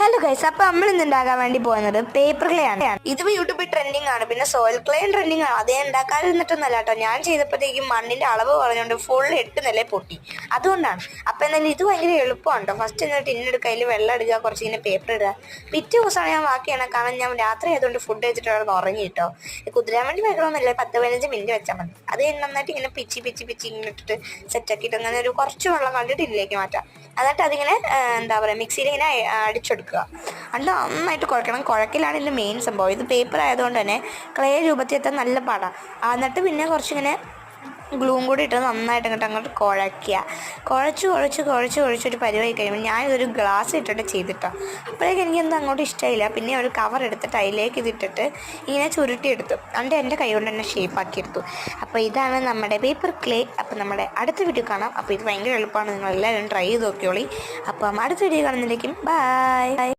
Hello guys, അപ്പോൾ നമ്മൾ ഇന്ന് ഉണ്ടാക്കാൻ വേണ്ടി പോകുന്നത് പേപ്പർ ക്ലേ ആണ്. ഇതിപ്പോൾ യൂട്യൂബിൽ ട്രെൻഡിങ് ആണ്. പിന്നെ സോയിൽ ക്ലേ ട്രെൻഡിങ് ആണ്. അതേ ഉണ്ടാക്കാതിരുന്നിട്ടൊന്നല്ല കേട്ടോ. ഞാൻ ചെയ്തപ്പോഴത്തേക്കും മണ്ണിൻ്റെ അളവ് പറഞ്ഞുകൊണ്ട് ഫുൾ 8 നില പൊട്ടി. അതുകൊണ്ടാണ്. അപ്പോൾ എന്തായാലും ഇത് ഭയങ്കര എളുപ്പമാണ് കേട്ടോ. ഫസ്റ്റ് എന്നിട്ട് ടിന്നെടുക്കുക, അതിൽ വെള്ളം എടുക്കുക, കുറച്ച് ഇങ്ങനെ പേപ്പർ ഇടുക. പിറ്റേ ദിവസമാണ് ഞാൻ ബാക്കിയാണ്. കാരണം ഞാൻ രാത്രി ആയതുകൊണ്ട് ഫുഡ് കഴിച്ചിട്ട് അവിടെ ഉറങ്ങി കേട്ടോ. കുതിരാൻ വേണ്ടി വെക്കണമെന്നില്ല, 10-15 മിനിറ്റ് വെച്ചാൽ മതി. അത് നന്നായിട്ട് ഇങ്ങനെ പിച്ചി ഇങ്ങനെ ഇട്ടിട്ട് സെറ്റാക്കിയിട്ട് അങ്ങനെ ഒരു കുറച്ച് വെള്ളം കണ്ടിട്ട് ഇതിലേക്ക് മാറ്റാം. എന്നിട്ട് അതിങ്ങനെ എന്താ പറയുക, മിക്സിയിൽ ഇങ്ങനെ അടിച്ചെടുക്കുക. അല്ല, നന്നായിട്ട് കുഴക്കണം. കുഴക്കലാണ് ഇതിൻ്റെ മെയിൻ സംഭവം. ഇത് പേപ്പർ ആയതുകൊണ്ട് തന്നെ ക്ലേ രൂപത്തിൽ എത്താൻ നല്ല പാടാണ്. എന്നിട്ട് പിന്നെ കുറച്ചിങ്ങനെ ഗ്ലൂവും കൂടി ഇട്ട് നന്നായിട്ട് അങ്ങോട്ട് കുഴച്ചൊരു പരിവായി കഴിയുമ്പോൾ ഞാനിതൊരു ഗ്ലാസ് ഇട്ടിട്ട് ചെയ്തിട്ടോ. അപ്പോഴേക്കും എനിക്കെന്താ അങ്ങോട്ട് ഇഷ്ടമായില്ല. പിന്നെ ഒരു കവർ എടുത്തിട്ട് അതിലേക്ക് ഇതിട്ടിട്ട് ഇങ്ങനെ ചുരുട്ടിയെടുത്തു. എന്നിട്ട് എൻ്റെ കൈ കൊണ്ട് തന്നെ ഷേപ്പാക്കിയെടുത്തു. അപ്പോൾ ഇതാണ് നമ്മുടെ പേപ്പർ ക്ലേ. അപ്പോൾ നമ്മുടെ അടുത്ത വീഡിയോ കാണാം. അപ്പോൾ ഇത് ഭയങ്കര എളുപ്പമാണ്. നിങ്ങളെല്ലാവരും ട്രൈ ചെയ്ത് നോക്കിയോളി. അപ്പം അടുത്ത വീഡിയോ കാണുന്നതിലേക്കും ബൈ.